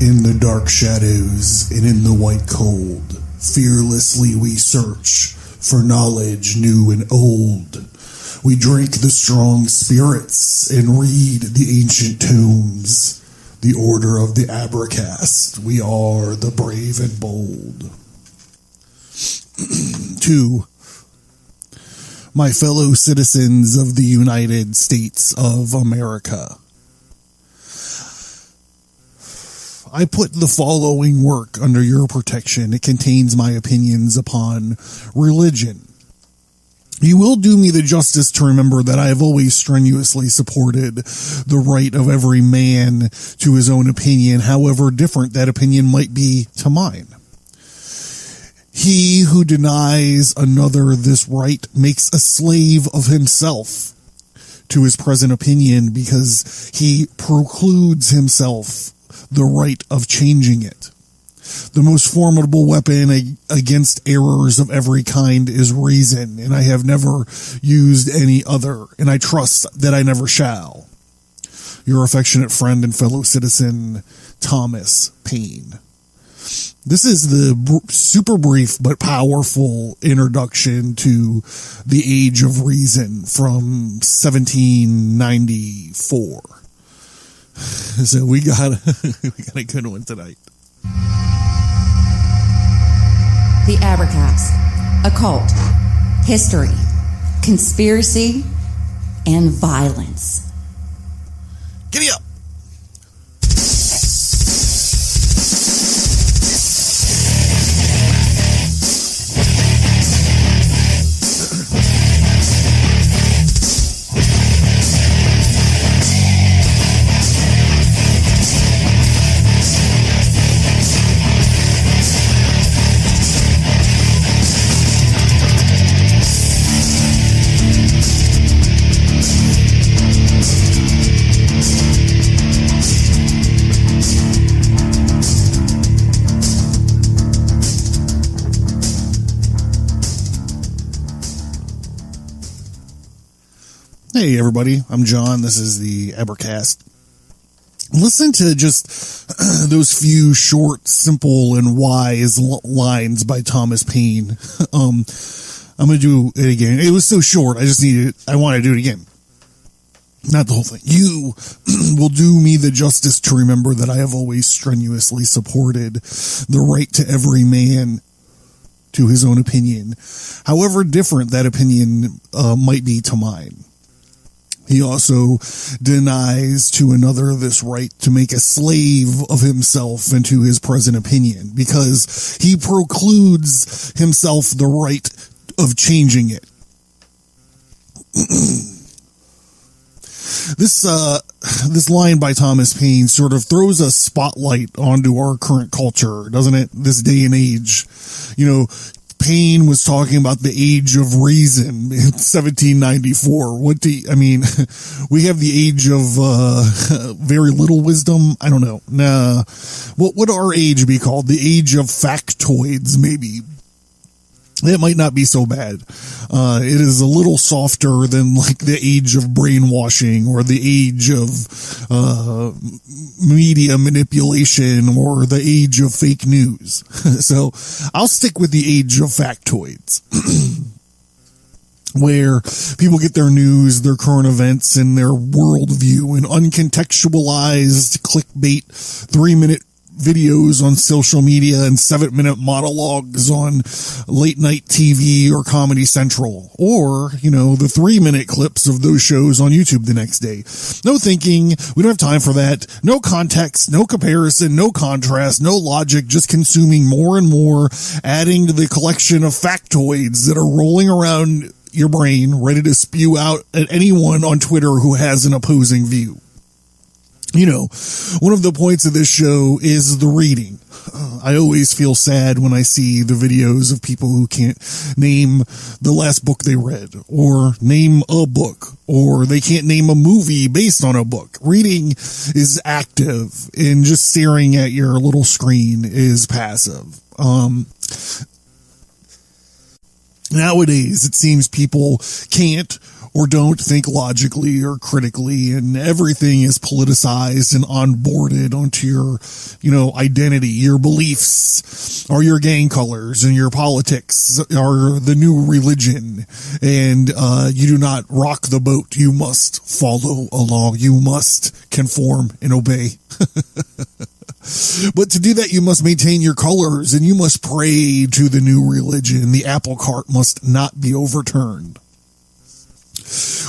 In the dark shadows and in the white cold, fearlessly we search for knowledge new and old. We drink the strong spirits and read the ancient tomes. The order of the Abracast, we are the brave and bold. 2. My fellow citizens of the United States of America. I put the following work under your protection. It contains my opinions upon religion. You will do me the justice to remember that I have always strenuously supported the right of every man to his own opinion, however different that opinion might be to mine. He who denies another this right makes a slave of himself to his present opinion because he precludes himself the right of changing it. The most formidable weapon against errors of every kind is reason, and I have never used any other, and I trust that I never shall. Your affectionate friend and fellow citizen, Thomas Paine. This is the super brief but powerful introduction to the Age of Reason from 1794. So we got a good one tonight. The Abracast, occult, history, conspiracy, and violence. Giddy up! Hey everybody, I'm John. This is the Abracast. Listen to just those few short, simple, and wise lines by Thomas Paine. I'm going to do it again. It was so short, I want to do it again. Not the whole thing. You will do me the justice to remember that I have always strenuously supported the right to every man to his own opinion, however different that opinion might be to mine. He also denies to another this right to make a slave of himself and to his present opinion, because he precludes himself the right of changing it. This line by Thomas Paine sort of throws a spotlight onto our current culture, doesn't it? This day and age. You know, Paine was talking about the Age of Reason in 1794. We have the age of very little wisdom. I don't know. Nah. What would our age be called? The age of factoids, maybe. It might not be so bad. It is a little softer than like the age of brainwashing or the age of media manipulation or the age of fake news. So I'll stick with the age of factoids, where people get their news, their current events, and their worldview in uncontextualized clickbait 3-minute videos on social media and 7-minute monologues on late night TV or Comedy Central, or, the 3-minute clips of those shows on YouTube the next day. No thinking. We don't have time for that. No context, no comparison, no contrast, no logic, just consuming more and more, adding to the collection of factoids that are rolling around your brain, ready to spew out at anyone on Twitter who has an opposing view. One of the points of this show is the reading. I always feel sad when I see the videos of people who can't name the last book they read, or name a book, or they can't name a movie based on a book. Reading is active, and just staring at your little screen is passive. Nowadays, it seems people can't or don't think logically or critically, and everything is politicized and onboarded onto your, identity, your beliefs, or your gang colors, and your politics, or the new religion. And you do not rock the boat. You must follow along. You must conform and obey. But to do that, you must maintain your colors, and you must pray to the new religion. The apple cart must not be overturned.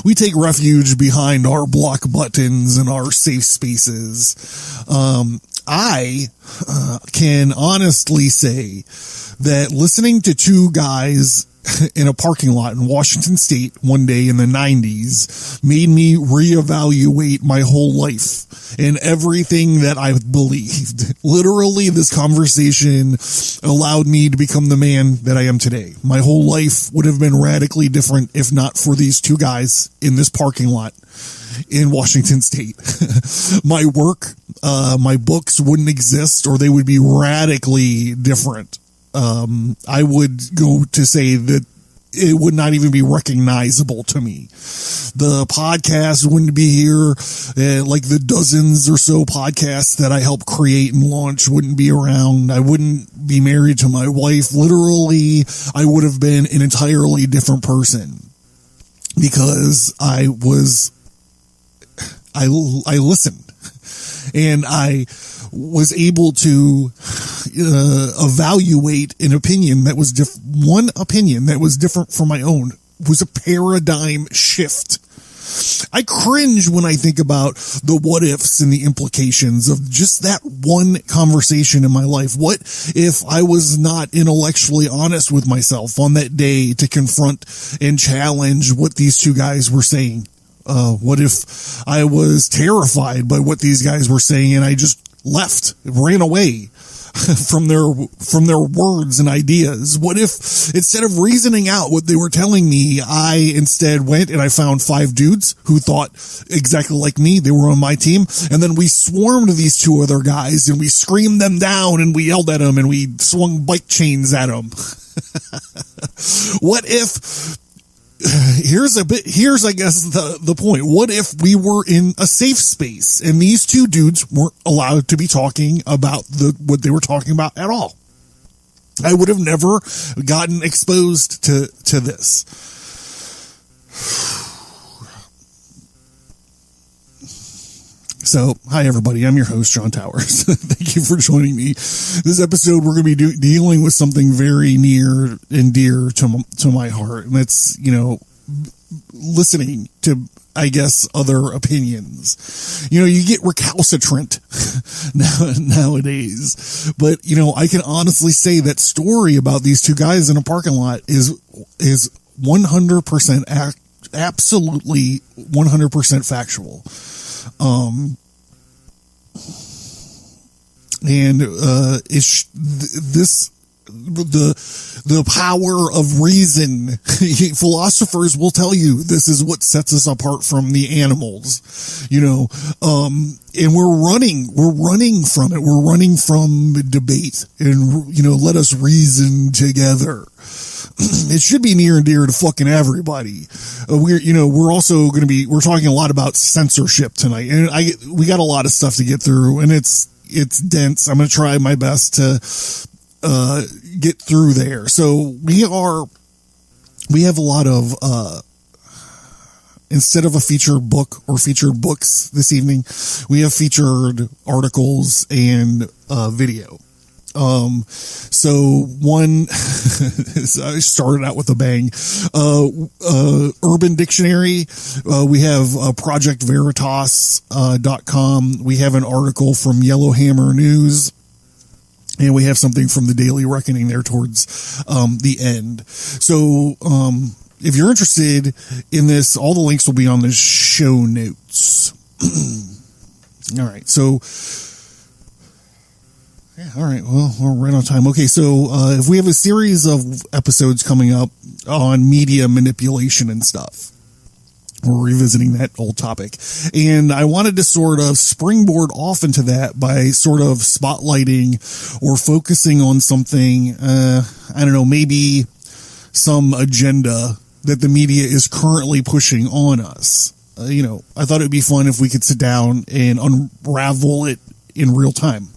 We take refuge behind our block buttons and our safe spaces. I can honestly say that listening to two guys in a parking lot in Washington State one day in the 90s made me reevaluate my whole life and everything that I believed. Literally, this conversation allowed me to become the man that I am today. My whole life would have been radically different if not for these two guys in this parking lot in Washington State. My work, my books wouldn't exist, or they would be radically different. I would go to say that it would not even be recognizable to me. The podcast wouldn't be here. Like the dozens or so podcasts that I helped create and launch wouldn't be around. I wouldn't be married to my wife. Literally, I would have been an entirely different person because I listened, and I was able to evaluate an opinion that was one opinion that was different from my own. Was a paradigm shift. I cringe when I think about the what ifs and the implications of just that one conversation in my life. What if I was not intellectually honest with myself on that day to confront and challenge what these two guys were saying? What if I was terrified by what these guys were saying and I just left, ran away from their words and ideas? What if instead of reasoning out what they were telling me, I instead went and I found 5 dudes who thought exactly like me? They were on my team. And then we swarmed these 2 other guys and we screamed them down and we yelled at them and we swung bike chains at them. What if, here's I guess the point. What if we were in a safe space and these 2 dudes weren't allowed to be talking about what they were talking about at all? I would have never gotten exposed to this. So, hi everybody, I'm your host, John Towers. Thank you for joining me. This episode, we're going to be dealing with something very near and dear to my heart, and that's, listening to, I guess, other opinions. You get recalcitrant nowadays, but, I can honestly say that story about these 2 guys in a parking lot is 100% absolutely 100% factual. The power of reason. Philosophers will tell you this is what sets us apart from the animals, and we're running from it. We're running from debate and, let us reason together. It should be near and dear to fucking everybody. We're also going to be, we're talking a lot about censorship tonight, and we got a lot of stuff to get through, and it's dense. I'm going to try my best to get through there. So we have a lot of, instead of a featured book or featured books this evening, we have featured articles and video. So one, I started out with a bang. Urban Dictionary. We have projectveritas.com. We have an article from Yellowhammer News. And we have something from the Daily Reckoning there towards the end. So if you're interested in this, all the links will be on the show notes. All right. So, yeah, all right. Well, we're right on time. Okay. So if we have a series of episodes coming up on media manipulation and stuff. We're revisiting that old topic. And I wanted to sort of springboard off into that by sort of spotlighting or focusing on something, I don't know, maybe some agenda that the media is currently pushing on us. I thought it'd be fun if we could sit down and unravel it in real time.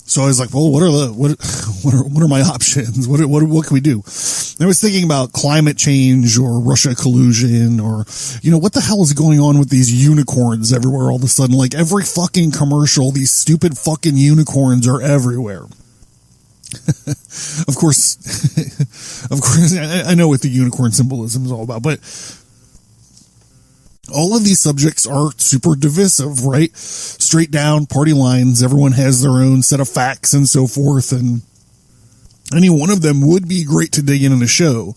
So I was like, well, what are my options? What can we do? And I was thinking about climate change or Russia collusion or, what the hell is going on with these unicorns everywhere all of a sudden? Like every fucking commercial, these stupid fucking unicorns are everywhere. Of course, I know what the unicorn symbolism is all about, but all of these subjects are super divisive, right? Straight down party lines. Everyone has their own set of facts and so forth. And any one of them would be great to dig in a show.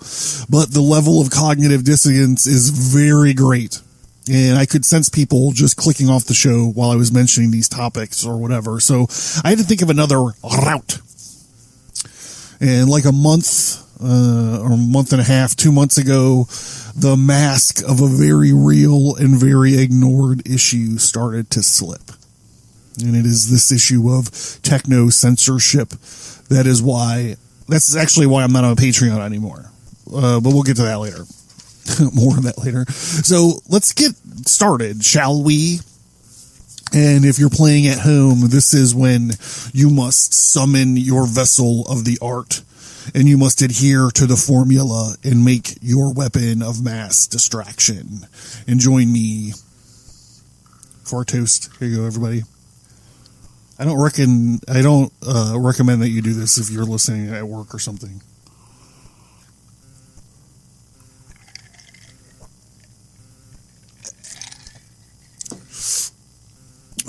But the level of cognitive dissonance is very great. And I could sense people just clicking off the show while I was mentioning these topics or whatever. So I had to think of another route. And like a month or a month and a half, 2 months ago, the mask of a very real and very ignored issue started to slip. And it is this issue of techno-censorship. That's actually why I'm not on Patreon anymore. But we'll get to that later. More on that later. So let's get started, shall we? And if you're playing at home, this is when you must summon your vessel of the art. And you must adhere to the formula and make your weapon of mass distraction. And join me for a toast. Here you go, everybody. I don't recommend that you do this if you're listening at work or something.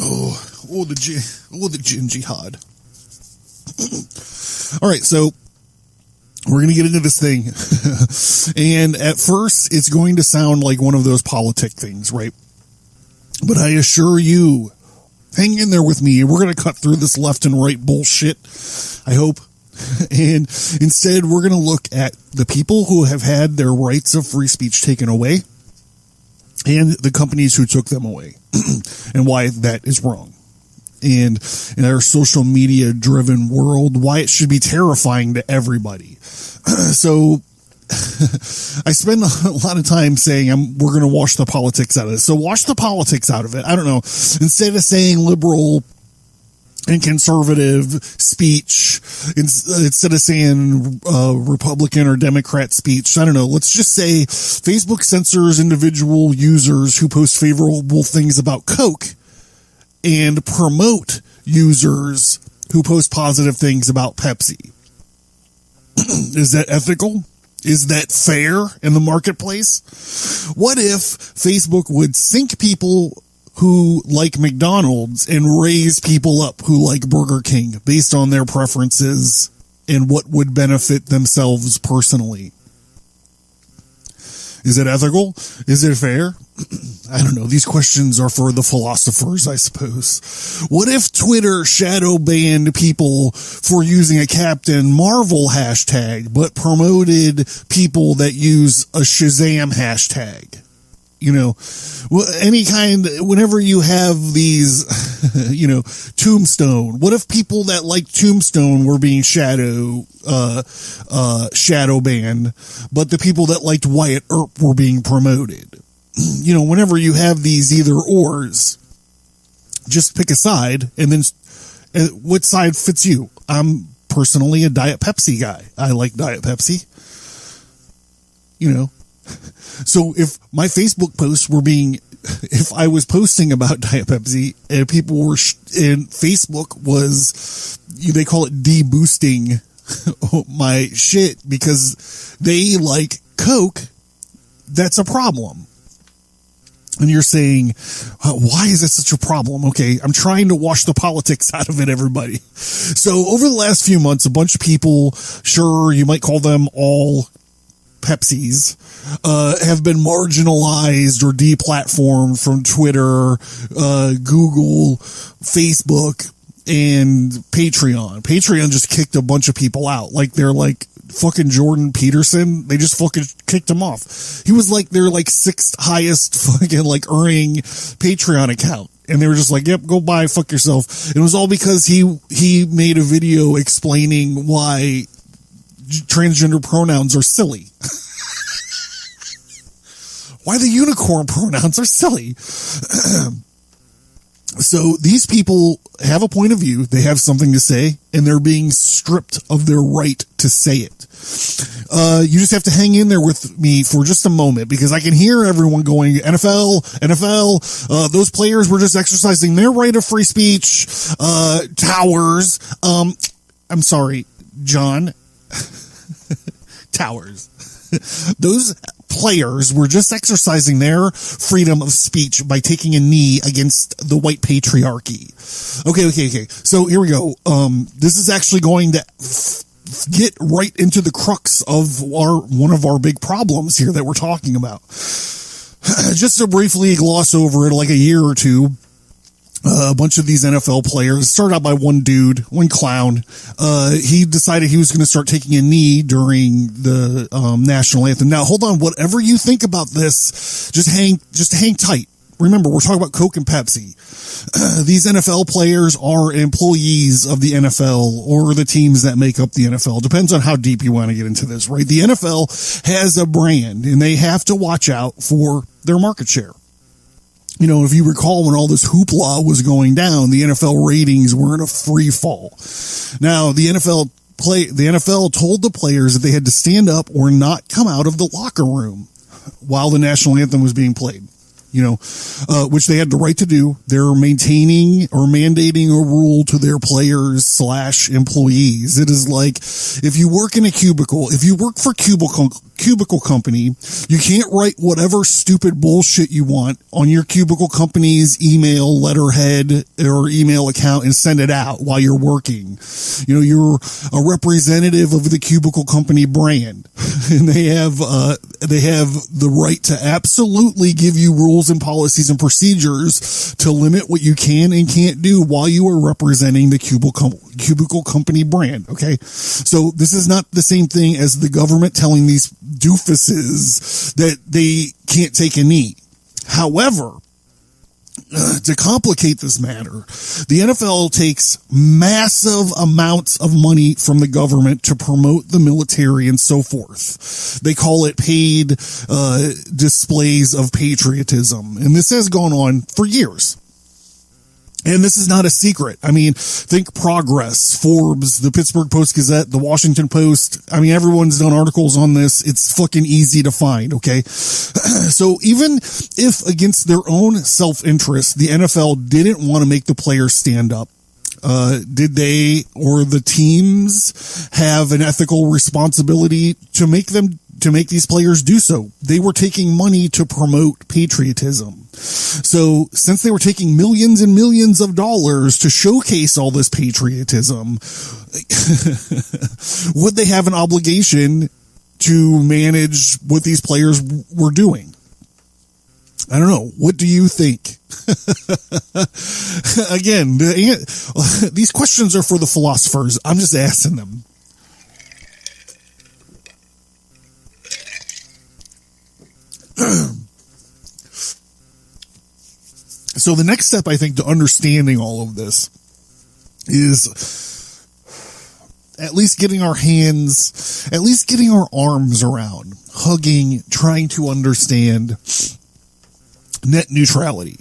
Oh, the gin jihad. All right, so we're going to get into this thing. And at first, it's going to sound like one of those politic things, right? But I assure you, hang in there with me. We're going to cut through this left and right bullshit, I hope. And instead, we're going to look at the people who have had their rights of free speech taken away and the companies who took them away and why that is wrong. And in our social media driven world, why it should be terrifying to everybody. So I spend a lot of time saying we're going to wash the politics out of this. So wash the politics out of it. I don't know. Instead of saying liberal and conservative speech, instead of saying Republican or Democrat speech, I don't know. Let's just say Facebook censors individual users who post favorable things about Coke and promote users who post positive things about Pepsi. Is that ethical? Is that fair in the marketplace? What if Facebook would sync people who like McDonald's and raise people up who like Burger King based on their preferences and what would benefit themselves personally? Is it ethical? Is it fair? I don't know. These questions are for the philosophers, I suppose. What if Twitter shadow banned people for using a Captain Marvel hashtag, but promoted people that use a Shazam hashtag? Any kind, whenever you have these, Tombstone, what if people that like Tombstone were being shadow banned, but the people that liked Wyatt Earp were being promoted? Whenever you have these either ors, just pick a side and then what side fits you? I'm personally a Diet Pepsi guy. I like Diet Pepsi. So if my Facebook posts were if I was posting about Diet Pepsi and people were, and Facebook was, they call it de-boosting my shit because they like Coke, that's a problem. And you're saying, why is that such a problem? Okay, I'm trying to wash the politics out of it, everybody. So over the last few months, a bunch of people, sure, you might call them all Pepsis, have been marginalized or deplatformed from Twitter, Google, Facebook, and Patreon. Patreon just kicked a bunch of people out. Like they're like fucking Jordan Peterson. They just fucking kicked him off. He was like their like sixth highest fucking like earning Patreon account. And they were just like, yep, go buy, fuck yourself. It was all because he made a video explaining why transgender pronouns are silly. Why the unicorn pronouns are silly. So these people have a point of view, they have something to say, and they're being stripped of their right to say it. You just have to hang in there with me for just a moment, because I can hear everyone going, NFL, those players were just exercising their right of free speech, towers, I'm sorry, John, towers. Those players were just exercising their freedom of speech by taking a knee against the white patriarchy. Okay. So here we go. This is actually going to get right into the crux of one of our big problems here that we're talking about. Just to briefly gloss over it, like a year or two, a bunch of these NFL players started out by one dude, one clown. He decided he was going to start taking a knee during the national anthem. Now, hold on. Whatever you think about this, just hang tight. Remember, we're talking about Coke and Pepsi. These NFL players are employees of the NFL or the teams that make up the NFL. Depends on how deep you want to get into this, right? The NFL has a brand, and they have to watch out for their market share. You know, if you recall when all this hoopla was going down, the NFL ratings were in a free fall. Now, the NFL told the players that they had to stand up or not come out of the locker room while the national anthem was being played. You know, which they had the right to do. They're maintaining or mandating a rule to their players / employees. It is like, if you work in a cubicle, if you work for cubicle company, you can't write whatever stupid bullshit you want on your cubicle company's email letterhead or email account and send it out while you're working. You know, you're a representative of the cubicle company brand, and they have the right to absolutely give you rules and policies and procedures to limit what you can and can't do while you are representing the cubicle company brand. Okay. So this is not the same thing as the government telling these doofuses that they can't take a knee. However, to complicate this matter, the NFL takes massive amounts of money from the government to promote the military and so forth. They call it paid displays of patriotism. And this has gone on for years. And this is not a secret. I mean, think Progress, Forbes, the Pittsburgh Post-Gazette, the Washington Post. I mean, everyone's done articles on this. It's fucking easy to find, okay? So even if against their own self-interest, the NFL didn't want to make the players stand up, did they or the teams have an ethical responsibility to make these players do so? They were taking money to promote patriotism. So since they were taking millions and millions of dollars to showcase all this patriotism, would they have an obligation to manage what these players were doing? I don't know. What do you think? Again, these questions are for the philosophers. I'm just asking them. So the next step, I think, to understanding all of this is at least getting our arms around, hugging, trying to understand net neutrality.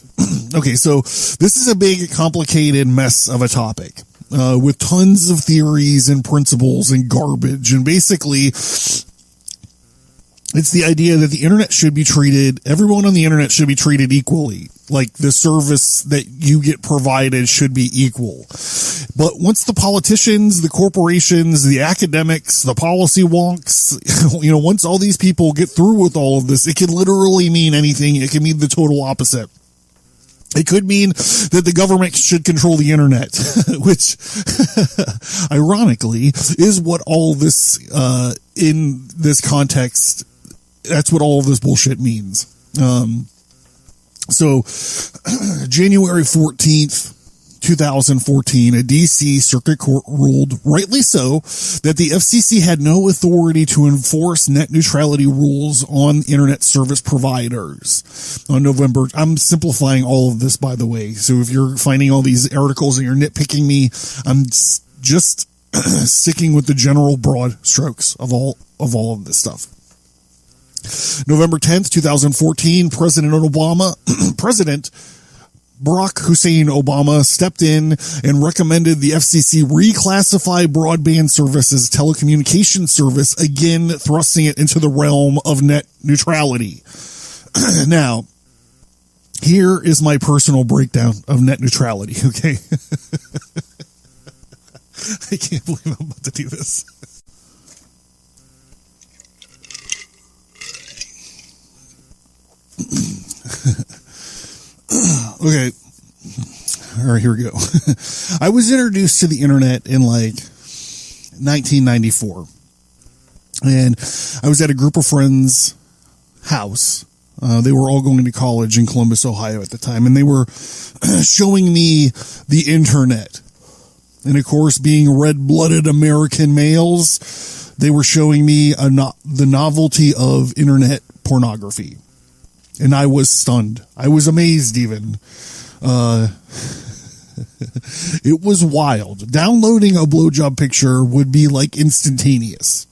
Okay, so this is a big, complicated mess of a topic with tons of theories and principles and garbage, and basically it's the idea that the internet should be treated, everyone on the internet should be treated equally. Like the service that you get provided should be equal. But once the politicians, the corporations, the academics, the policy wonks, you know, once all these people get through with all of this, it can literally mean anything. It can mean the total opposite. It could mean that the government should control the internet, which ironically is what all this, in this context, that's what all of this bullshit means. So January 14th, 2014, a DC Circuit Court ruled, rightly so, that the FCC had no authority to enforce net neutrality rules on internet service providers. On November, I'm simplifying all of this, by the way. So if you're finding all these articles and you're nitpicking me, I'm just sticking with the general broad strokes of all of this stuff. November 10th, 2014, President Barack Hussein Obama stepped in and recommended the FCC reclassify broadband service as a telecommunications service, again thrusting it into the realm of net neutrality. Now, here is my personal breakdown of net neutrality, okay? I can't believe I'm about to do this. Okay. All right, here we go. I was introduced to the internet in like 1994. And I was at a group of friends' house. They were all going to college in Columbus, Ohio at the time. And they were showing me the internet. And of course, being red-blooded American males, they were showing me the novelty of internet pornography. And I was stunned. I was amazed even. It was wild. Downloading a blowjob picture would be like instantaneous.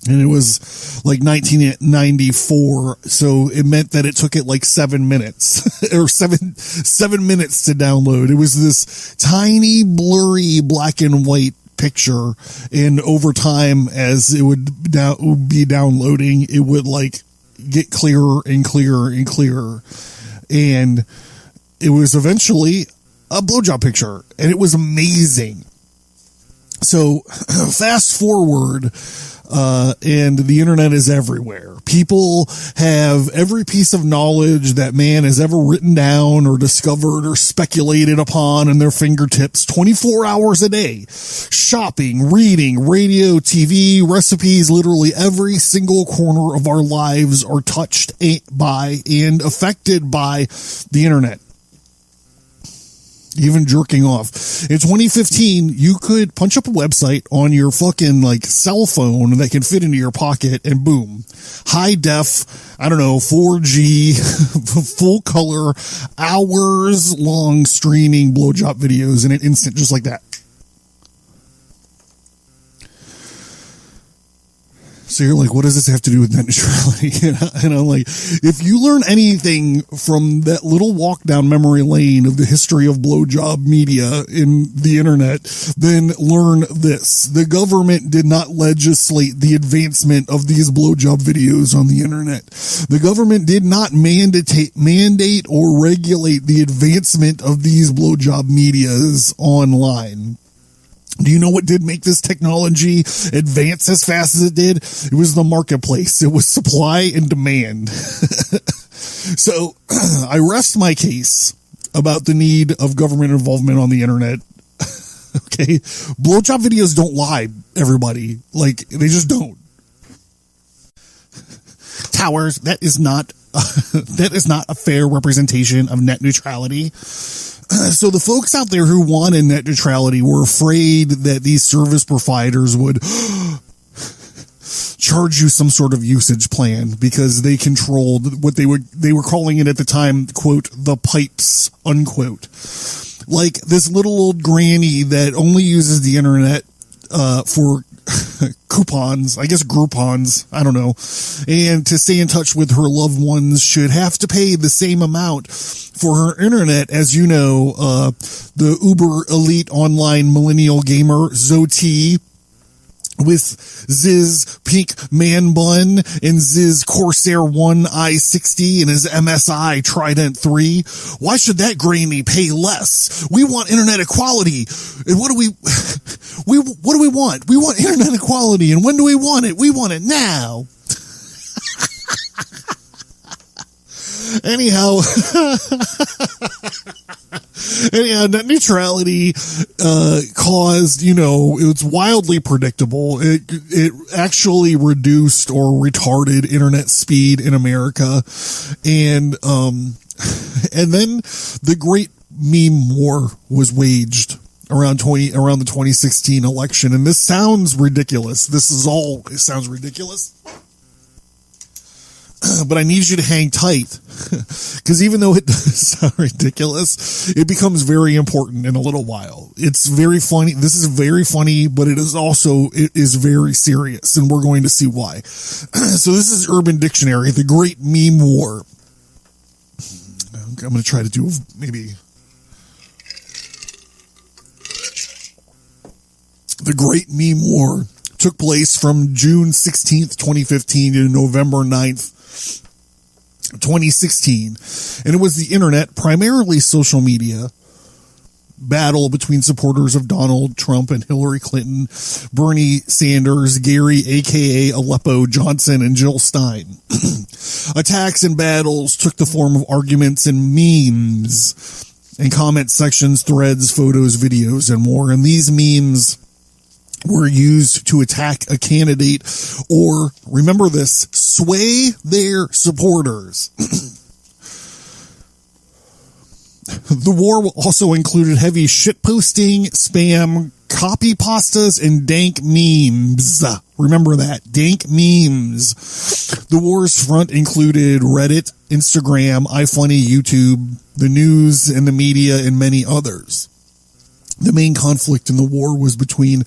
And it was like 1994, so it meant that it took it like 7 minutes, or seven minutes to download. It was this tiny, blurry, black and white picture, and over time, as it would be downloading, it would like get clearer and clearer and clearer, and it was eventually a blowjob picture, and it was amazing. So, fast forward, and the internet is everywhere. People have every piece of knowledge that man has ever written down or discovered or speculated upon in their fingertips 24 hours a day. Shopping, reading, radio, TV, recipes, literally every single corner of our lives are touched by and affected by the internet. Even jerking off. In 2015, you could punch up a website on your fucking like cell phone that can fit into your pocket, and boom, high def, I don't know, 4G, full color, hours long streaming blowjob videos in an instant, just like that. So you're like, what does this have to do with net neutrality? And I'm like, if you learn anything from that little walk down memory lane of the history of blowjob media in the internet, then learn this. The government did not legislate the advancement of these blowjob videos on the internet. The government did not mandate or regulate the advancement of these blowjob medias online. Do you know what did make this technology advance as fast as it did? It was the marketplace. It was supply and demand. So I rest my case about the need of government involvement on the internet. Okay. Blowjob videos don't lie, everybody. Like, they just don't. Towers, that is not a fair representation of net neutrality. So the folks out there who wanted net neutrality were afraid that these service providers would charge you some sort of usage plan because they controlled what they were calling it at the time, quote, the pipes, unquote. Like this little old granny that only uses the internet for coupons, I guess Groupons, I don't know, and to stay in touch with her loved ones should have to pay the same amount for her internet as, you know, the uber elite online millennial gamer Zoti with Ziz pink man bun and Ziz Corsair 1 i60 and his MSI Trident 3. Why should that granny pay less? We want internet equality. And what do we want? We want internet equality. And when do we want it? We want it now. Anyhow, net neutrality caused, you know, it's wildly predictable. It actually reduced or retarded internet speed in America, and then the great meme war was waged around the 2016 election. And this sounds ridiculous. It sounds ridiculous. but I need you to hang tight, because even though it does sound ridiculous, it becomes very important in a little while. It's very funny. This is very funny, but it is very serious, and we're going to see why. So this is Urban Dictionary, the Great Meme War. I'm going to try to do maybe... The Great Meme War took place from June 16th, 2015 to November 9th, 2016. And it was the internet, primarily social media, battle between supporters of Donald Trump and Hillary Clinton, Bernie Sanders, Gary, aka Aleppo Johnson, and Jill Stein. Attacks and battles took the form of arguments and memes and comment sections, threads, photos, videos, and more. And these memes were used to attack a candidate or, remember this, sway their supporters. The war also included heavy shitposting, spam, copy pastas, and dank memes. Remember that, dank memes. The war's front included Reddit, Instagram, iFunny, YouTube, the news and the media, and many others. The main conflict in the war was between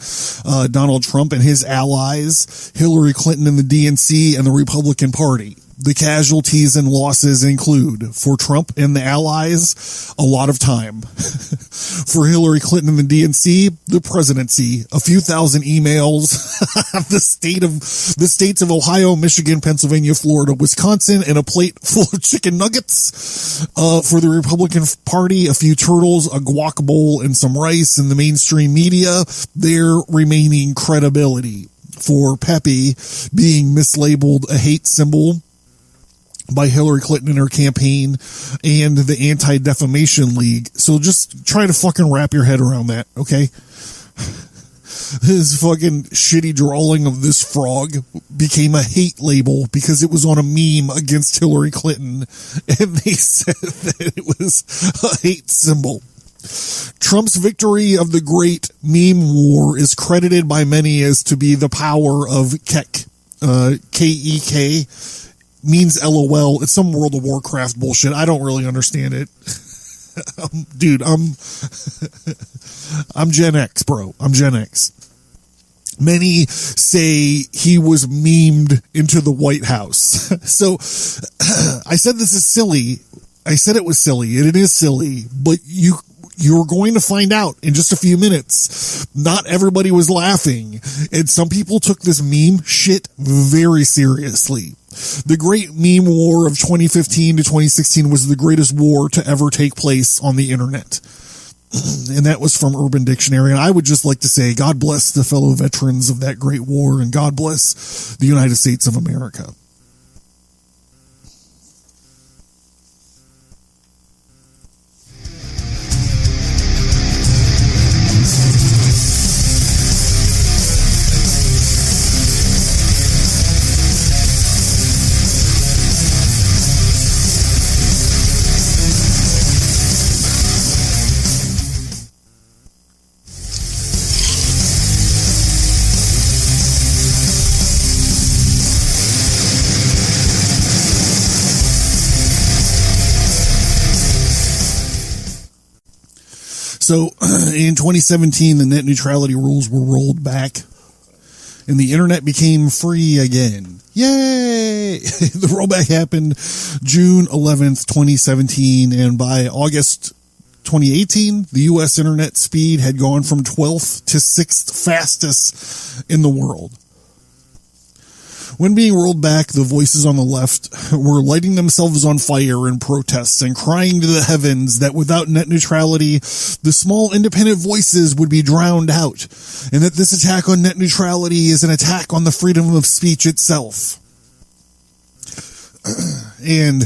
Donald Trump and his allies, Hillary Clinton and the DNC, and the Republican Party. The casualties and losses include, for Trump and the allies, a lot of time. For Hillary Clinton and the DNC, the presidency, a few thousand emails, the states of Ohio, Michigan, Pennsylvania, Florida, Wisconsin, and a plate full of chicken nuggets. For the Republican Party, a few turtles, a guac bowl, and some rice. In the mainstream media, their remaining credibility. For Pepe, being mislabeled a hate symbol by Hillary Clinton in her campaign, and the Anti-Defamation League. So just try to fucking wrap your head around that, okay? His fucking shitty drawing of this frog became a hate label because it was on a meme against Hillary Clinton, and they said that it was a hate symbol. Trump's victory of the Great Meme War is credited by many as to be the power of KEK, K-E-K, means LOL. It's some World of Warcraft bullshit. I don't really understand it. Dude, I'm Gen X, bro. I'm Gen X. Many say he was memed into the White House. So I said this is silly. I said it was silly, and it is silly, but you're going to find out in just a few minutes. Not everybody was laughing, and some people took this meme shit very seriously. The Great Meme War of 2015 to 2016 was the greatest war to ever take place on the internet. And that was from Urban Dictionary. And I would just like to say, God bless the fellow veterans of that great war, and God bless the United States of America. So in 2017, the net neutrality rules were rolled back and the internet became free again. Yay! The rollback happened June 11th, 2017. And by August 2018, the U.S. internet speed had gone from 12th to 6th fastest in the world. When being rolled back, the voices on the left were lighting themselves on fire in protests and crying to the heavens that without net neutrality, the small independent voices would be drowned out, and that this attack on net neutrality is an attack on the freedom of speech itself. And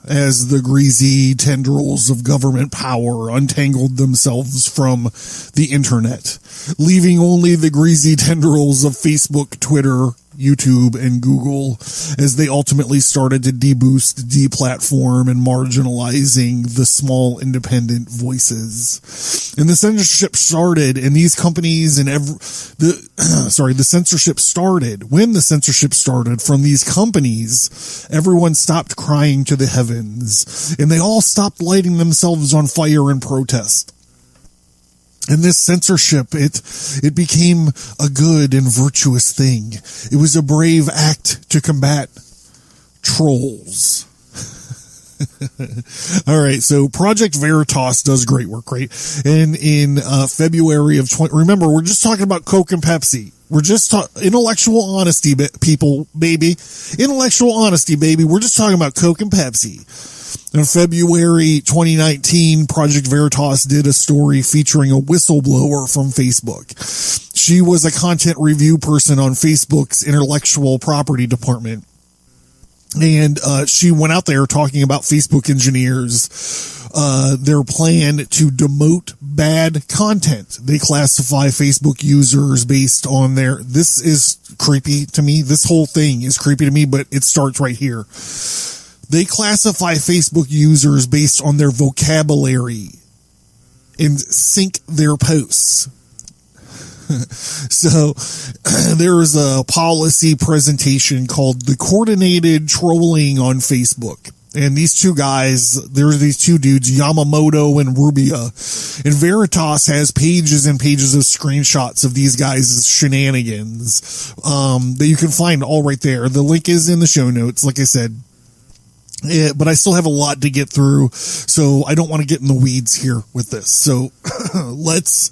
as the greasy tendrils of government power untangled themselves from the internet, leaving only the greasy tendrils of Facebook, Twitter, YouTube and Google, as they ultimately started to deboost, deplatform, and marginalizing the small independent voices. And the censorship started, and these companies and the censorship started. When the censorship started from these companies, everyone stopped crying to the heavens, and they all stopped lighting themselves on fire in protest. And this censorship, it became a good and virtuous thing. It was a brave act to combat trolls. All right, so Project Veritas does great work, right? And in February of remember, we're just talking about Coke and Pepsi. We're just intellectual honesty, people, baby. Intellectual honesty, baby. We're just talking about Coke and Pepsi. In February 2019, Project Veritas did a story featuring a whistleblower from Facebook. She was a content review person on Facebook's intellectual property department. And she went out there talking about Facebook engineers, their plan to demote bad content. They classify Facebook users based on this is creepy to me. This whole thing is creepy to me, but it starts right here. They classify Facebook users based on their vocabulary and sync their posts. So there is a policy presentation called the Coordinated Trolling on Facebook. And these two guys, there's these two dudes, Yamamoto and Rubia. And Veritas has pages and pages of screenshots of these guys' shenanigans that you can find all right there. The link is in the show notes, like I said. Yeah, but I still have a lot to get through, so I don't want to get in the weeds here with this. So let's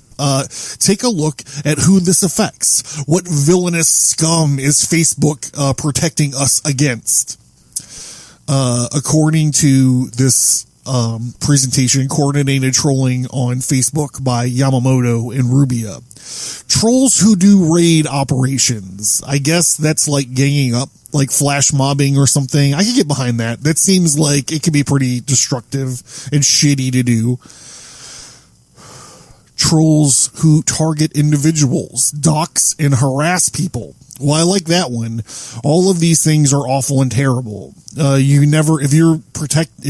take a look at who this affects. What villainous scum is Facebook protecting us against? According to this presentation, Coordinated Trolling on Facebook by Yamamoto and Rubia. Trolls who do raid operations. I guess that's like ganging up, like flash mobbing or something. I can get behind that. That seems like it can be pretty destructive and shitty to do. Trolls who target individuals, dox and harass people. Well, I like that one. All of these things are awful and terrible. If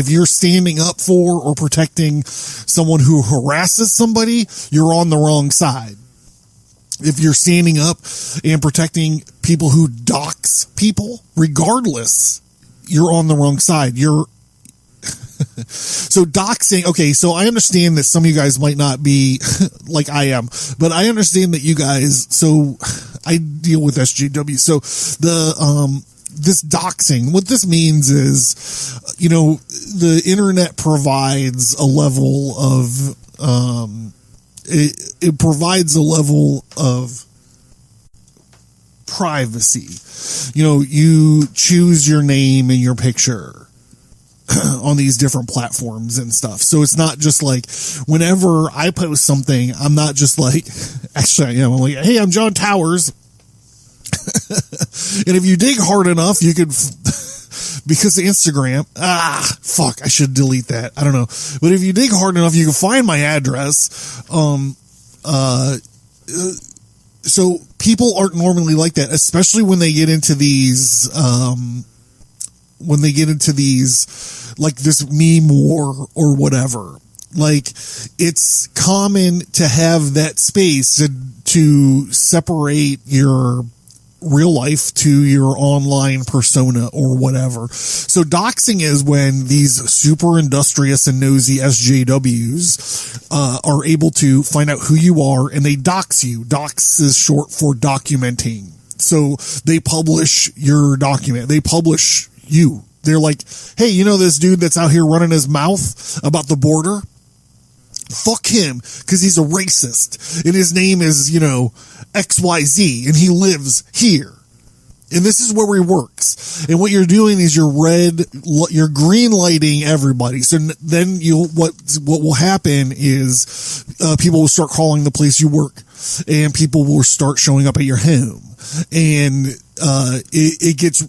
you're standing up for or protecting someone who harasses somebody, you're on the wrong side. If you're standing up and protecting people who dox people, regardless, you're on the wrong side. So doxing, okay, so I understand that some of you guys might not be like I am, but I understand that you guys, so I deal with SJW. So this doxing, what this means is, the internet provides a level of, it provides a level of privacy. You choose your name and your picture on these different platforms and stuff. So it's not just like whenever I post something, I'm not just like, actually I am. I'm like, hey, I'm John Towers. And if you dig hard enough, you could, because of Instagram, I should delete that. I don't know. But if you dig hard enough, you can find my address. So people aren't normally like that, especially when they get into these, like this meme war or whatever. Like, it's common to have that space to separate your real life to your online persona or whatever. So doxing is when these super industrious and nosy SJWs are able to find out who you are, and they dox you. Dox is short for documenting. So they publish your document. They publish you. They're like, hey, this dude that's out here running his mouth about the border? Fuck him, because he's a racist. And his name is, XYZ, and he lives here. And this is where he works. And what you're doing is you're green lighting everybody. So then what will happen is, people will start calling the place you work, and people will start showing up at your home. And, it gets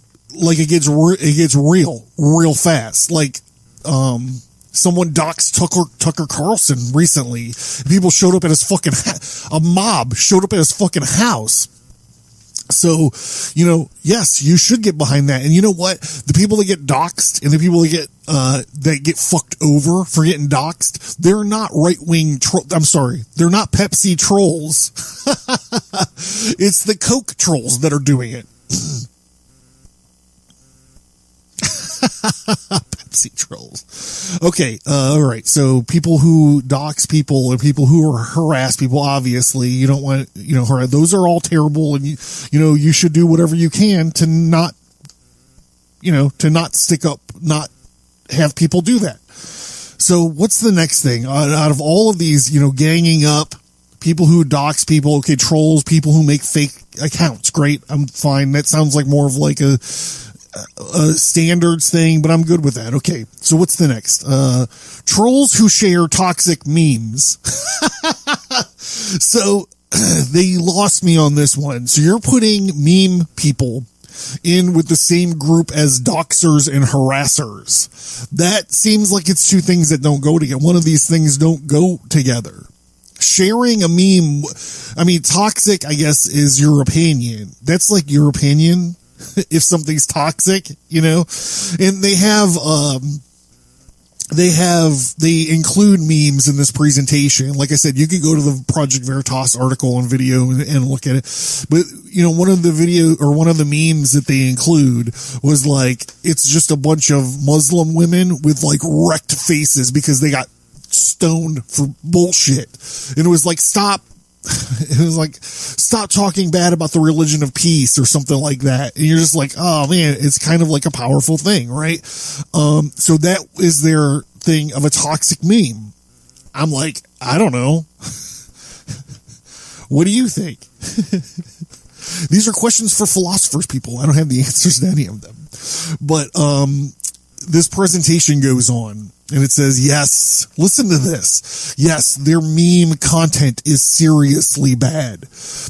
real fast. Like, someone doxed Tucker Carlson recently. People showed up at his fucking, a mob showed up at his fucking house. So, yes, you should get behind that. And you know what? The people that get doxxed and the people that get fucked over for getting doxxed, they're not right-wing they're not Pepsi trolls. It's the Coke trolls that are doing it. Pepsi trolls. Okay, all right. So people who dox people and people who harass people, obviously, you don't want, harass. Those are all terrible, and you should do whatever you can to not, to not stick up, not have people do that. So what's the next thing out of all of these? Ganging up, people who dox people, okay, trolls, people who make fake accounts. Great, I'm fine. That sounds like more of like a standards thing, but I'm good with that. Okay, so what's the next? Trolls who share toxic memes. So they lost me on this one. So you're putting meme people in with the same group as doxers and harassers. That seems like it's two things that don't go together. One of these things don't go together. Sharing a meme, toxic, I guess, is your opinion. That's like your opinion. If something's toxic, and they include memes in this presentation. Like I said, you could go to the Project Veritas article and video and look at it. But, one of the memes that they include was like, it's just a bunch of Muslim women with like wrecked faces because they got stoned for bullshit. And it was like, stop talking bad about the religion of peace or something like that. And you're just like, oh man, it's kind of like a powerful thing, right? So that is their thing of a toxic meme. I'm like, I don't know. What do you think? These are questions for philosophers, people. I don't have the answers to any of them. But, this presentation goes on and it says, yes, listen to this. Yes, their meme content is seriously bad.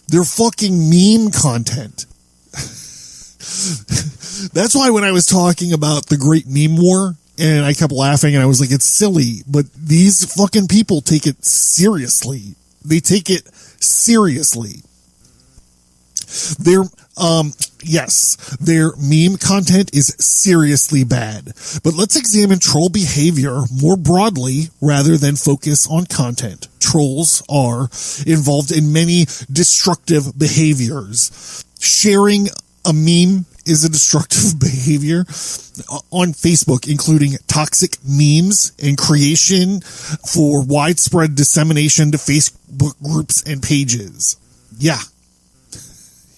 Their fucking meme content. That's why when I was talking about the Great Meme War and I kept laughing and I was like, it's silly, but these fucking people take it seriously. They take it seriously. Their meme content is seriously bad. But let's examine troll behavior more broadly rather than focus on content. Trolls are involved in many destructive behaviors. Sharing a meme is a destructive behavior on Facebook, including toxic memes and creation for widespread dissemination to Facebook groups and pages. Yeah.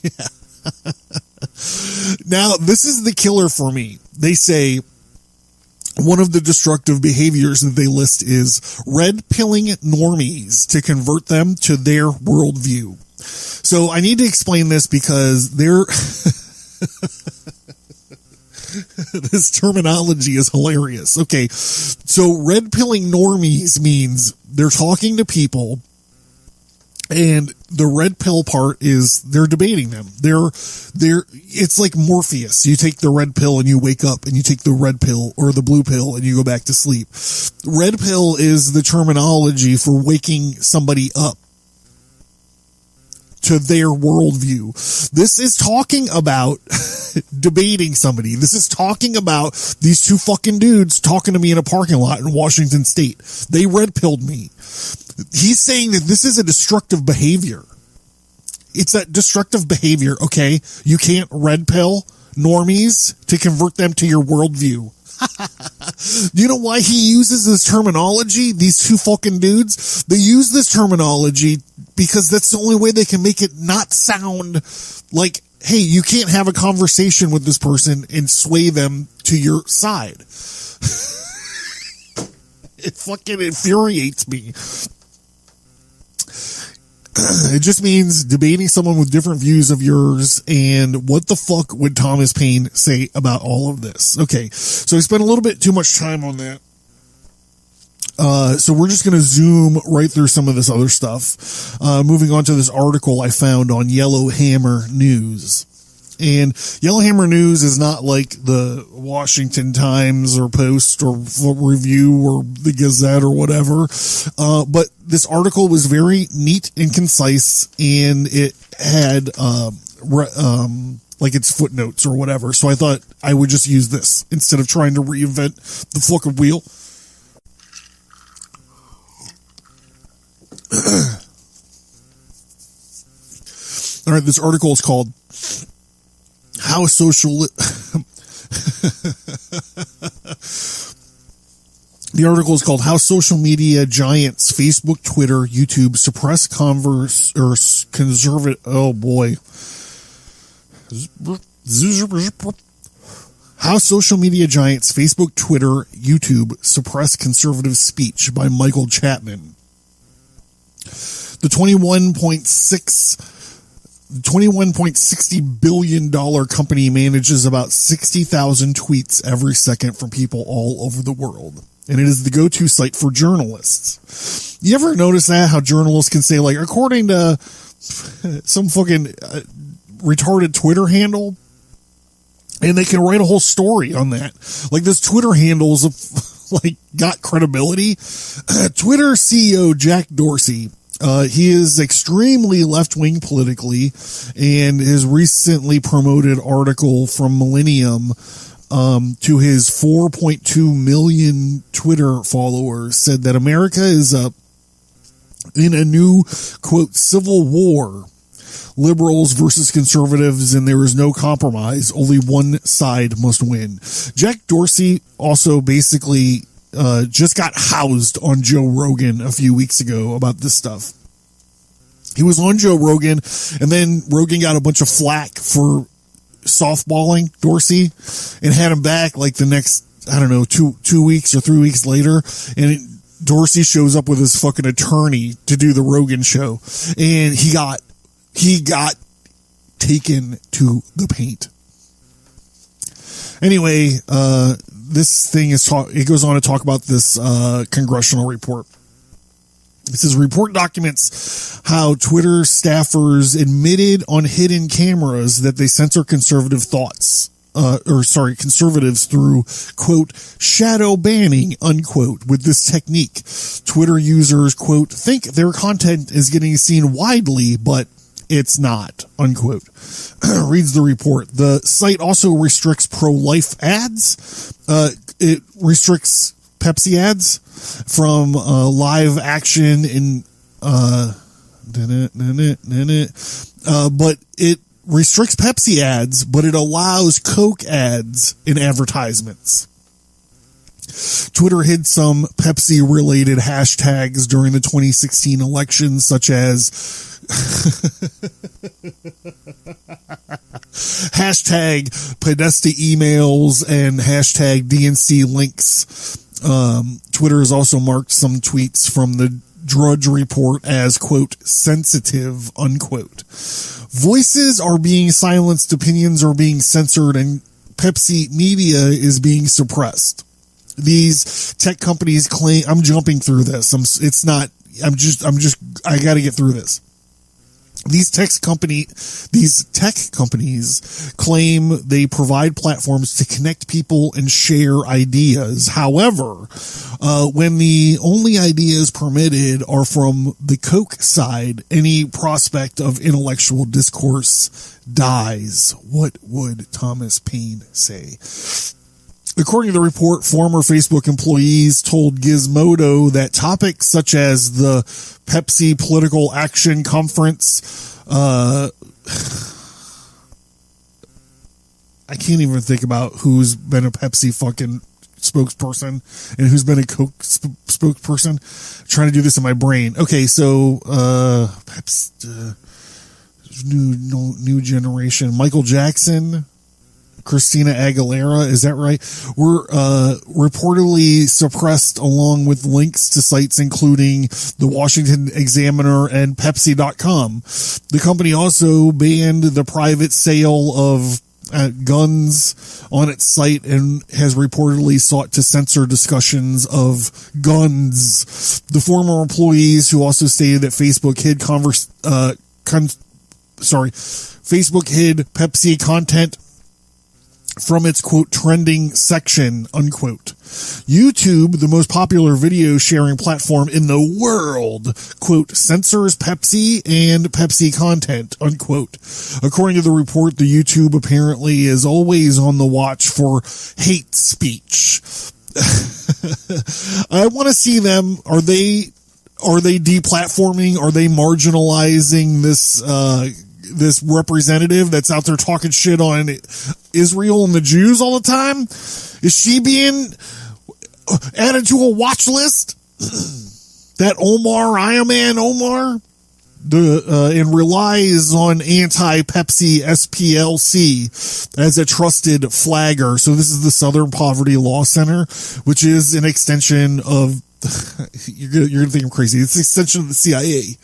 Yeah. Now, this is the killer for me. They say one of the destructive behaviors that they list is red pilling normies to convert them to their worldview. So I need to explain this because this terminology is hilarious. Okay, so red pilling normies means they're talking to people. And the red pill part is they're debating them. It's like Morpheus. You take the red pill and you wake up, and you take the red pill or the blue pill and you go back to sleep. Red pill is the terminology for waking somebody up to their worldview. This is talking about debating somebody. This is talking about these two fucking dudes talking to me in a parking lot in Washington State. They red pilled me. He's saying that this is a destructive behavior. It's a destructive behavior, okay? You can't red pill normies to convert them to your worldview. You know why he uses this terminology? These two fucking dudes, they use this terminology because that's the only way they can make it not sound like, hey, you can't have a conversation with this person and sway them to your side. It fucking infuriates me. It just means debating someone with different views of yours. And what the fuck would Thomas Paine say about all of this? Okay, so I spent a little bit too much time on that. So we're just going to zoom right through some of this other stuff. Moving on to this article I found on Yellowhammer News. And Yellowhammer News is not like the Washington Times or Post or Review or the Gazette or whatever. But this article was very neat and concise, and it had like its footnotes or whatever. So I thought I would just use this instead of trying to reinvent the fucking wheel. All right, this article is called How Social... The article is called How Social Media Giants Facebook, Twitter, YouTube suppress conservative... Oh, boy. How Social Media Giants Facebook, Twitter, YouTube suppress conservative speech by Michael Chapman. The $21.60 billion company manages about 60,000 tweets every second from people all over the world. And it is the go-to site for journalists. You ever notice that? How journalists can say, like, according to some fucking retarded Twitter handle, and they can write a whole story on that. Like, this Twitter handle's like got credibility. Twitter CEO Jack Dorsey, he is extremely left-wing politically, and his recently promoted article from Millennium to his 4.2 million Twitter followers said that America is in a new, quote, civil war. Liberals versus conservatives, and there is no compromise. Only one side must win. Jack Dorsey also basically just got housed on Joe Rogan a few weeks ago about this stuff. He was on Joe Rogan, and then Rogan got a bunch of flack for softballing Dorsey and had him back like the next, I don't know, two weeks or 3 weeks later. And Dorsey shows up with his fucking attorney to do the Rogan show, and he got taken to the paint. Anyway, this thing it goes on to talk about this congressional report. It says, report documents how Twitter staffers admitted on hidden cameras that they censor conservative thoughts. Conservatives through, quote, shadow banning, unquote, with this technique. Twitter users, quote, think their content is getting seen widely, but it's not, unquote. Reads the report. The site also restricts pro-life ads. It restricts Pepsi ads from live action in but it restricts Pepsi ads, but it allows Coke ads in advertisements. Twitter hid some Pepsi related hashtags during the 2016 election, such as hashtag Podesta emails and hashtag DNC links. Twitter has also marked some tweets from the Drudge Report as, quote, sensitive, unquote. Voices are being silenced, opinions are being censored, and Pepsi media is being suppressed. These tech companies claim, I'm jumping through this. I gotta get through this. These tech companies claim they provide platforms to connect people and share ideas. However, when the only ideas permitted are from the Coke side, any prospect of intellectual discourse dies. What would Thomas Paine say? According to the report, former Facebook employees told Gizmodo that topics such as the Pepsi Political Action Conference, I can't even think about who's been a Pepsi fucking spokesperson and who's been a Coke spokesperson. I'm trying to do this in my brain. Okay, so Pepsi, new generation, Michael Jackson, Christina Aguilera, is that right? Were reportedly suppressed along with links to sites including the Washington Examiner and Pepsi.com. The company also banned the private sale of guns on its site and has reportedly sought to censor discussions of guns. The former employees, who also stated that Facebook hid Facebook hid Pepsi content from its, quote, trending section, unquote. YouTube, the most popular video sharing platform in the world, quote, censors Pepsi and Pepsi content, unquote. According to the report, the YouTube apparently is always on the watch for hate speech. I want to see them. Are they deplatforming? Are they marginalizing this representative that's out there talking shit on Israel and the Jews all the time? Is she being added to a watch list? That Iron Omar, and relies on anti-Pepsi SPLC as a trusted flagger. So this is the Southern Poverty Law Center, which is an extension of, you're gonna think I'm crazy, it's an extension of the CIA.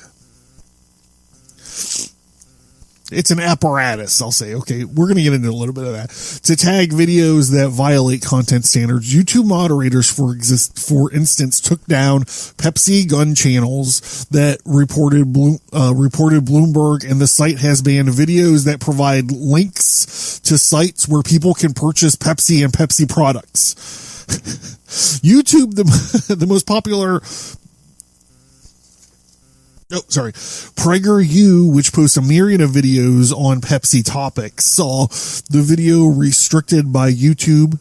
It's an apparatus, I'll say. Okay, we're going to get into a little bit of that. To tag videos that violate content standards, YouTube moderators, for instance, took down Pepsi gun channels that reported Bloomberg, and the site has banned videos that provide links to sites where people can purchase Pepsi and Pepsi products. YouTube, the most popular... PragerU, which posts a myriad of videos on Pepsi topics, saw its videos restricted by YouTube,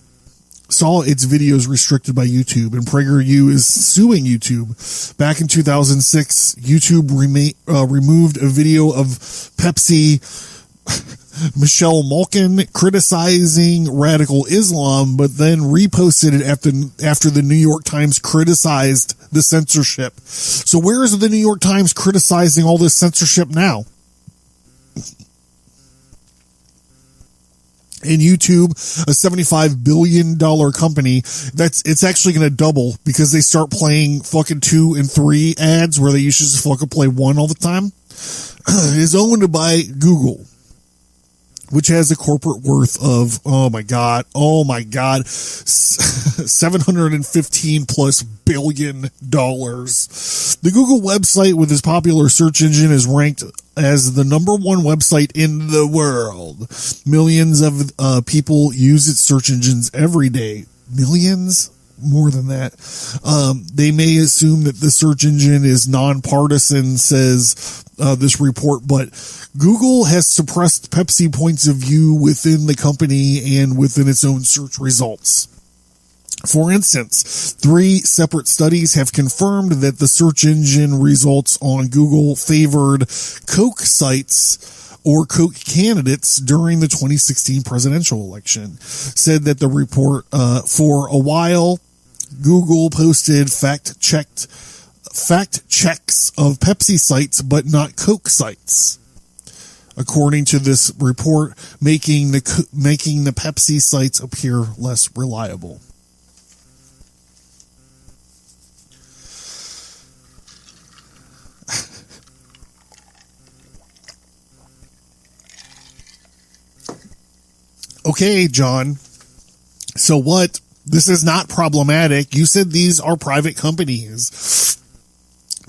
and PragerU is suing YouTube. Back in 2006, YouTube removed a video of Pepsi Michelle Malkin criticizing radical Islam, but then reposted it after the New York Times criticized the censorship. So where is the New York Times criticizing all this censorship now? In YouTube, a $75 billion company, it's actually going to double because they start playing fucking 2 and 3 ads where they used to just fucking play 1 all the time, is owned by Google, which has a corporate worth of, oh my God, $715+ billion. The Google website with its popular search engine is ranked as the #1 website in the world. Millions of people use its search engines every day. Millions? More than that. They may assume that the search engine is nonpartisan, says this report, but Google has suppressed Pepsi points of view within the company and within its own search results. For instance, 3 separate studies have confirmed that the search engine results on Google favored Coke sites or Coke candidates during the 2016 presidential election. Said that the report, for a while, Google posted fact checks of Pepsi sites, but not Coke sites. According to this report, making the Pepsi sites appear less reliable. Okay, John. So what? This is not problematic. You said these are private companies.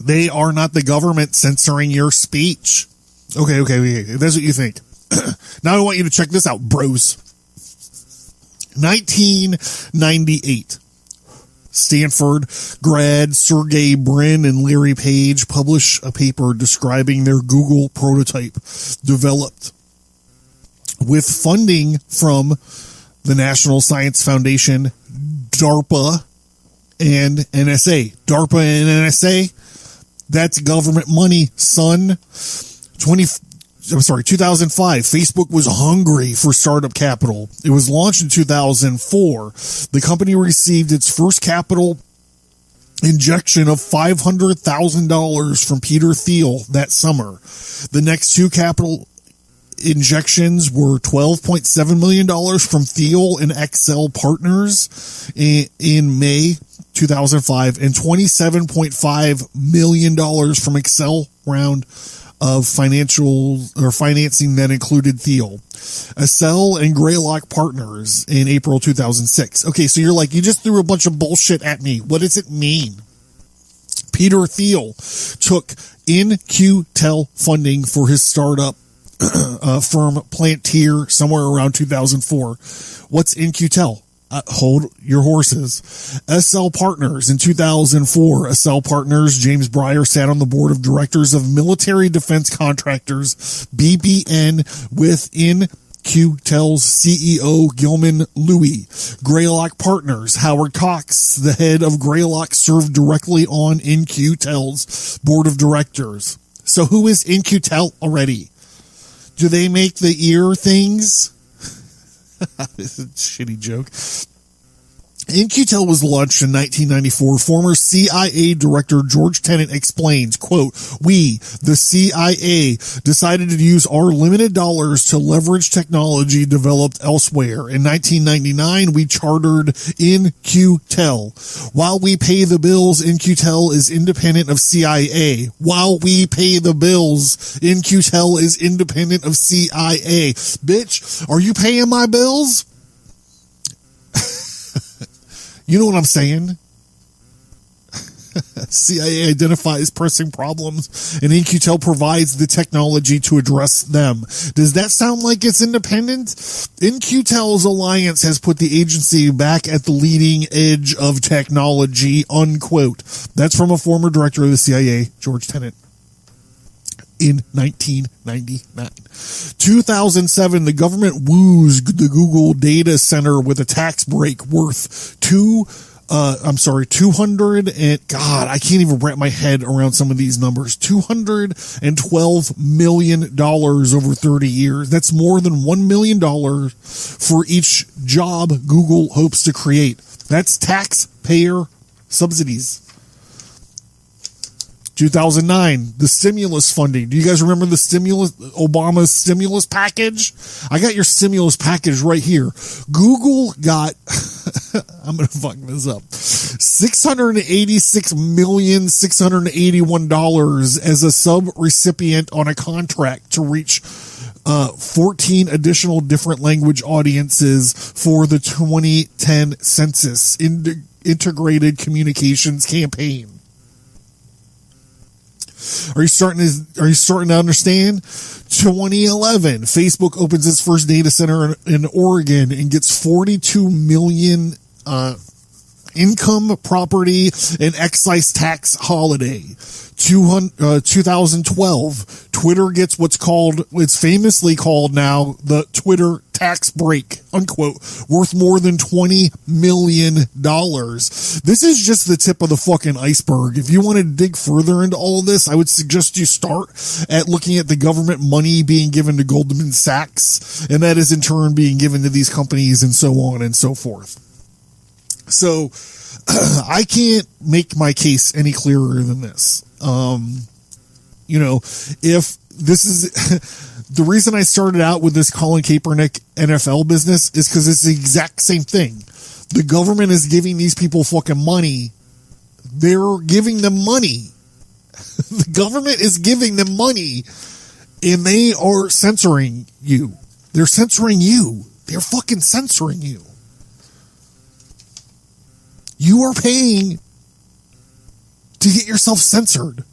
They are not the government censoring your speech. Okay. That's what you think. Now I want you to check this out, bros. 1998. Stanford grad Sergey Brin and Larry Page publish a paper describing their Google prototype developed with funding from the National Science Foundation, DARPA, and NSA. DARPA and NSA, that's government money, son. 2005, Facebook was hungry for startup capital. It was launched in 2004. The company received its first capital injection of $500,000 from Peter Thiel that summer. The next 2 capital injections were $12.7 million from Thiel and Excel Partners in May 2005 and $27.5 million from Excel round of financing that included Thiel, Excel and Greylock Partners in April 2006. Okay, so you're like, you just threw a bunch of bullshit at me. What does it mean? Peter Thiel took InQtel funding for his startup firm Plantier somewhere around 2004. What's In-Q-Tel? Hold your horses. SL Partners in 2004. SL Partners, James Breyer sat on the board of directors of Military Defense Contractors, BBN, with In-Q-Tel's CEO Gilman Louis. Greylock Partners, Howard Cox, the head of Greylock, served directly on In-Q-Tel's board of directors. So who is In-Q-Tel already? Do they make the ear things? This is a shitty joke. In-Q-Tel was launched in 1994. Former CIA Director George Tenet explains, quote, "We, the CIA, decided to use our limited dollars to leverage technology developed elsewhere. In 1999, we chartered In-Q-Tel. While we pay the bills, In-Q-Tel is independent of CIA. While we pay the bills, In-Q-Tel is independent of CIA. Bitch, are you paying my bills?" You know what I'm saying? CIA identifies pressing problems, and In-Q-Tel provides the technology to address them. Does that sound like it's independent? In-Q-Tel's alliance has put the agency back at the leading edge of technology, unquote. That's from a former director of the CIA, George Tenet. In 1999. 2007, the government woos the Google data center with a tax break worth 200 and God, I can't even wrap my head around some of these numbers. $212 million over 30 years. That's more than $1 million for each job Google hopes to create. That's taxpayer subsidies. 2009, the stimulus funding. Do you guys remember the Obama's stimulus package? I got your stimulus package right here. Google got, I'm going to fuck this up, $686,681 as a sub-recipient on a contract to reach 14 additional different language audiences for the 2010 census integrated communications campaign. Are you starting to understand? 2011, Facebook opens its first data center in Oregon and gets 42 million income, property, and excise tax holiday. 2012, Twitter gets it's famously called now the Twitter tax break, unquote, worth more than $20 million. This is just the tip of the fucking iceberg. If you want to dig further into all of this, I would suggest you start at looking at the government money being given to Goldman Sachs, and that is in turn being given to these companies and so on and so forth. So I can't make my case any clearer than this. If this is the reason I started out with this Colin Kaepernick NFL business is because it's the exact same thing. The government is giving these people fucking money. They're giving them money. The government is giving them money and they are censoring you. They're censoring you. They're fucking censoring you. You are paying to get yourself censored.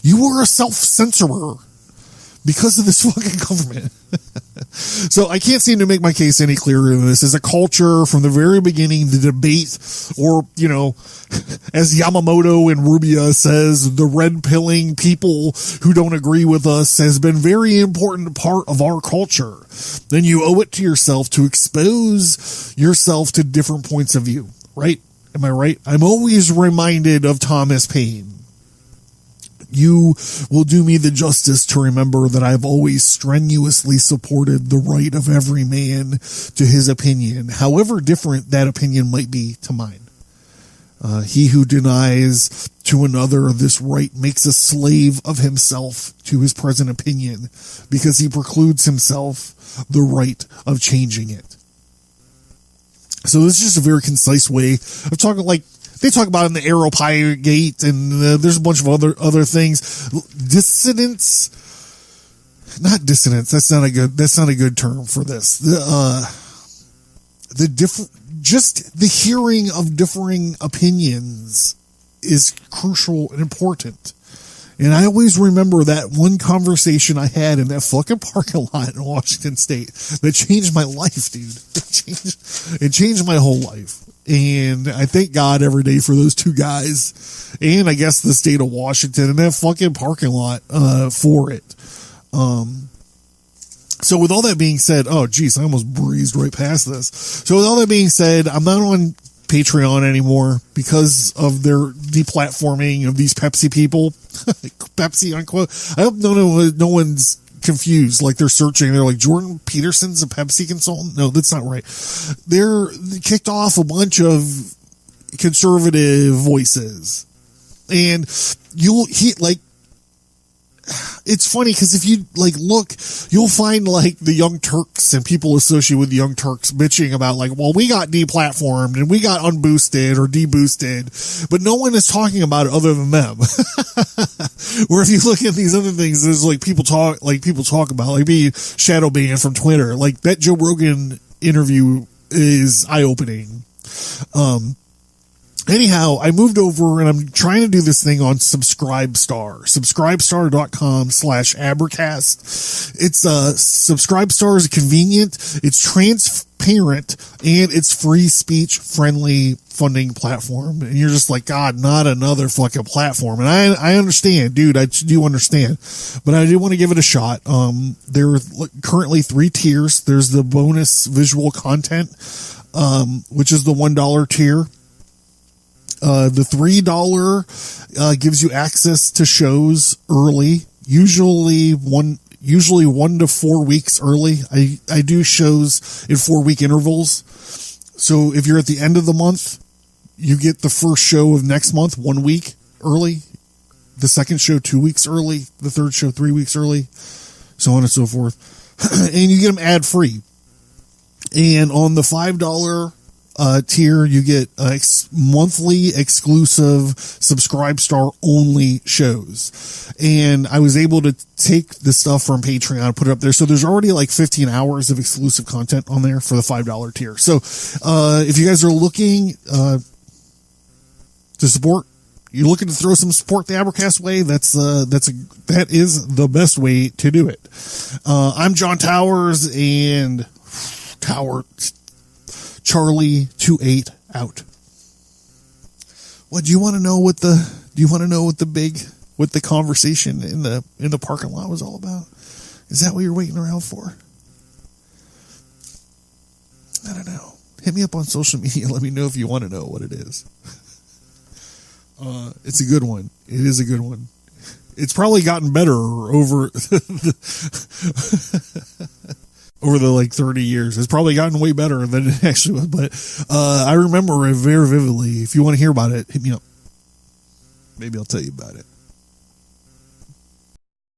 You are a self-censorer because of this fucking government. So I can't seem to make my case any clearer than this. As a culture, from the very beginning, the debate, or, as Yamamoto and Rubia says, the red-pilling people who don't agree with us has been a very important part of our culture. Then you owe it to yourself to expose yourself to different points of view, right? Am I right? I'm always reminded of Thomas Paine. You will do me the justice to remember that I've always strenuously supported the right of every man to his opinion, however different that opinion might be to mine. He who denies to another this right makes a slave of himself to his present opinion because he precludes himself the right of changing it. So this is just a very concise way of talking, like they talk about in the Aeropyrgate, and there's a bunch of other things. Dissonance, not dissonance. That's not a good term for this. Just the hearing of differing opinions is crucial and important. And I always remember that one conversation I had in that fucking parking lot in Washington State that changed my life, dude. It changed my whole life. And I thank God every day for those two guys, and I guess the state of Washington and that fucking parking lot for it. So with all that being said, oh geez, I almost breezed right past this. So with all that being said, I'm not on Patreon anymore because of their deplatforming of these Pepsi people. Pepsi unquote. I hope no one's confused, like they're searching, they're like, Jordan Peterson's a Pepsi consultant? No, that's not right. They kicked off a bunch of conservative voices, and it's funny because if you like look, you'll find like the Young Turks and people associated with the Young Turks bitching about like, well, we got deplatformed and we got unboosted or deboosted, but no one is talking about it other than them. Where if you look at these other things, there's like people talk about like being shadow banned from Twitter. Like that Joe Rogan interview is eye opening. Anyhow, I moved over and I'm trying to do this thing on Subscribestar. Subscribestar.com/Abercast. It's Subscribestar is convenient, it's transparent, and it's free speech friendly funding platform. And you're just like, God, not another fucking platform. And I understand, dude, I do understand, but I do want to give it a shot. There are currently 3 tiers. There's the bonus visual content, which is the $1 tier. The $3 gives you access to shows early, usually 1 to 4 weeks early. I do shows in 4-week intervals. So if you're at the end of the month, you get the first show of next month 1 week early, the second show 2 weeks early, the third show 3 weeks early, so on and so forth. And you get them ad free. And on the $5 tier, you get monthly exclusive Subscribestar only shows. And I was able to take the stuff from Patreon and put it up there. So there's already like 15 hours of exclusive content on there for the $5 tier. So if you guys are looking to support, you're looking to throw some support the Abercast way, that is the best way to do it. I'm John Towers, and Charlie 28 out. What do you want to know? What the conversation in the parking lot was all about? Is that what you're waiting around for? I don't know. Hit me up on social media. Let me know if you want to know what it is. It's a good one. It is a good one. It's probably gotten better over over the like 30 years. It's probably gotten way better than it actually was. But I remember it very vividly. If you want to hear about it, hit me up. Maybe I'll tell you about it.